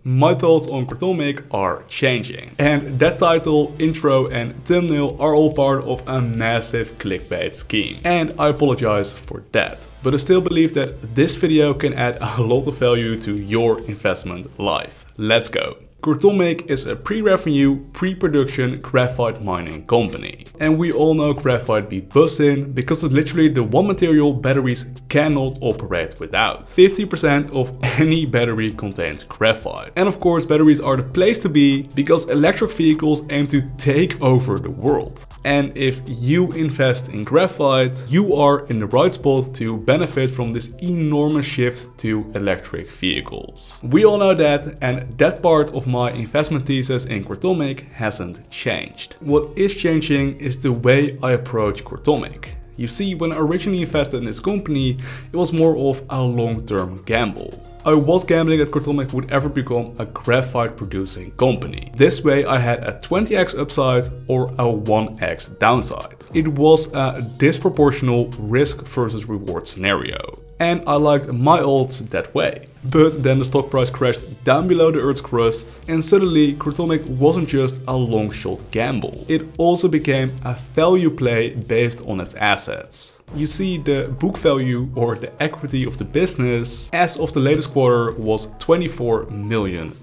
My thoughts on Gratomic are changing. And that title, intro and thumbnail are all part of a massive clickbait scheme. And I apologize for that. But I still believe that this video can add a lot of value to your investment life. Let's go. Gratomic is a pre-revenue, pre-production graphite mining company. And we all know graphite be bussin' because it's literally the one material batteries cannot operate without. 50% of any battery contains graphite. And of course batteries are the place to be because electric vehicles aim to take over the world. And if you invest in graphite, you are in the right spot to benefit from this enormous shift to electric vehicles. We all know that, and that part of my investment thesis in Gratomic hasn't changed. What is changing is the way I approach Gratomic. You see, when I originally invested in this company, it was more of a long-term gamble. I was gambling that Gratomic would ever become a graphite producing company. This way I had a 20x upside or a 1x downside. It was a disproportional risk versus reward scenario. And I liked my odds that way. But then the stock price crashed down below the Earth's crust, and suddenly Gratomic wasn't just a long shot gamble. It also became a value play based on its assets. You see, the book value or the equity of the business as of the latest quarter was $24 million.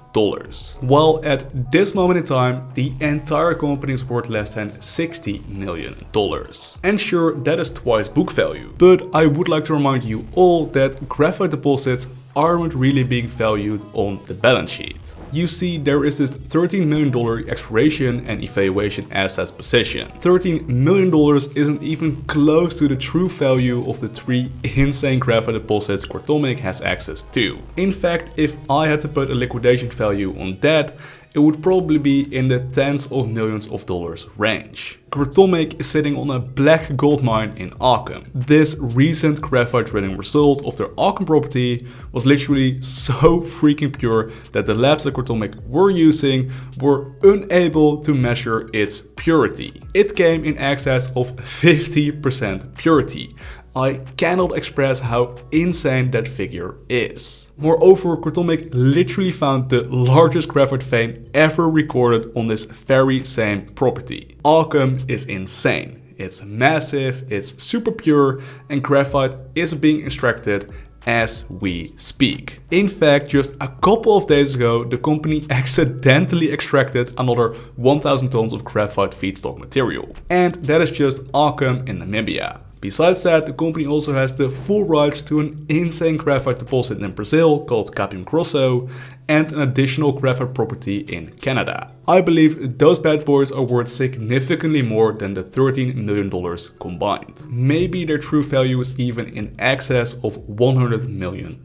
While at this moment in time, the entire company is worth less than $60 million. And sure, that is twice book value. But I would like to remind you all that graphite deposits aren't really being valued on the balance sheet. You see, there is this $13 million exploration and evaluation assets position. $13 million isn't even close to the true value of the 3 insane graphite deposits Gratomic has access to. In fact, if I had to put a liquidation value on that, it would probably be in the tens of millions of dollars range. Gratomic is sitting on a black gold mine in Buckingham. This recent graphite drilling result of their Buckingham property was literally so freaking pure that the labs that Gratomic were using were unable to measure its purity. It came in excess of 50% purity. I cannot express how insane that figure is. Moreover, Gratomic literally found the largest graphite vein ever recorded on this very same property. Buckingham is insane. It's massive, it's super pure, and graphite is being extracted as we speak. In fact, just a couple of days ago, the company accidentally extracted another 1,000 tons of graphite feedstock material. And that is just Buckingham in Namibia. Besides that, the company also has the full rights to an insane graphite deposit in Brazil called Capim Grosso and an additional graphite property in Canada. I believe those bad boys are worth significantly more than the $13 million combined. Maybe their true value is even in excess of $100 million.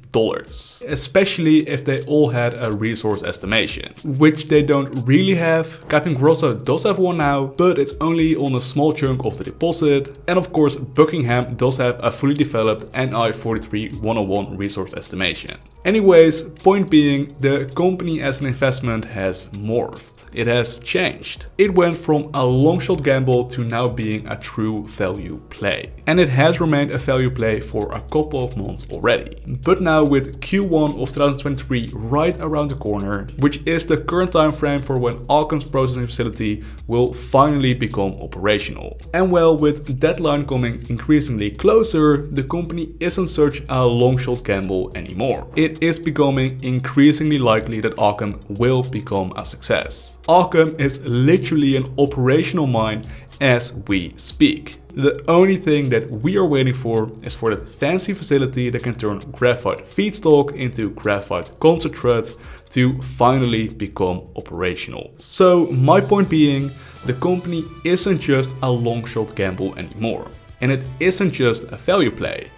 Especially if they all had a resource estimation, which they don't really have. Capim Grosso does have one now, but it's only on a small chunk of the deposit. And of course, Buckingham does have a fully developed NI 43-101 resource estimation. Anyways, point being, the company as an investment has morphed. It has changed. It went from a long shot gamble to now being a true value play. And it has remained a value play for a couple of months already. But now with Q1 of 2023 right around the corner, which is the current time frame for when Buckingham's processing facility will finally become operational. And well, with deadline coming increasingly closer, the company isn't such a long shot gamble anymore. It is becoming increasingly likely that Buckingham will become a success. Buckingham is literally an operational mine as we speak. The only thing that we are waiting for is for that fancy facility that can turn graphite feedstock into graphite concentrate to finally become operational. So my point being, the company isn't just a long shot gamble anymore. And it isn't just a value play,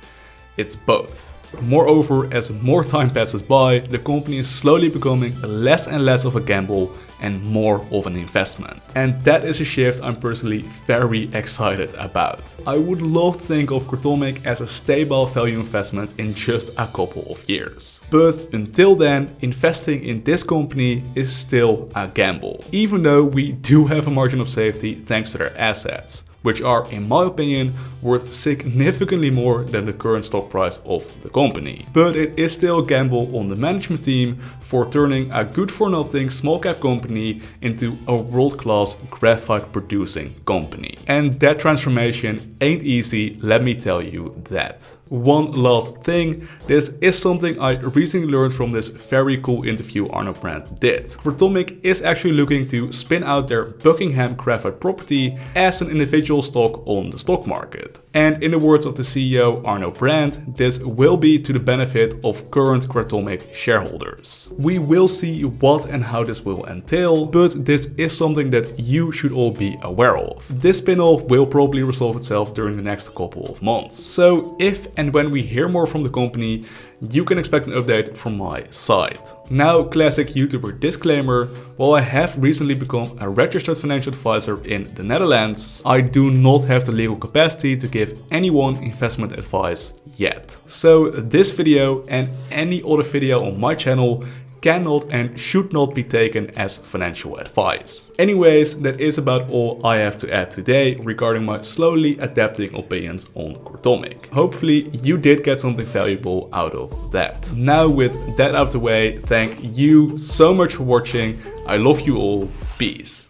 it's both. Moreover, as more time passes by, the company is slowly becoming less and less of a gamble and more of an investment. And that is a shift I'm personally very excited about. I would love to think of Gratomic as a stable value investment in just a couple of years. But until then, investing in this company is still a gamble. Even though we do have a margin of safety thanks to their assets. which are, in my opinion, worth significantly more than the current stock price of the company. But it is still a gamble on the management team for turning a good for nothing small cap company into a world-class graphite producing company. And that transformation ain't easy, let me tell you that. One last thing, this is something I recently learned from this very cool interview Arno Brandt did. Gratomic is actually looking to spin out their Buckingham graphite property as an individual stock on the stock market. And in the words of the CEO Arno Brandt, this will be to the benefit of current Gratomic shareholders. We will see what and how this will entail, but this is something that you should all be aware of. This spin-off will probably resolve itself during the next couple of months. So if and when we hear more from the company, you can expect an update from my side. Now, classic YouTuber disclaimer, while I have recently become a registered financial advisor in the Netherlands, I do not have the legal capacity to give anyone investment advice yet. So this video and any other video on my channel cannot and should not be taken as financial advice. Anyways, that is about all I have to add today regarding my slowly adapting opinions on Gratomic. Hopefully you did get something valuable out of that. Now with that out of the way, thank you so much for watching. I love you all. Peace.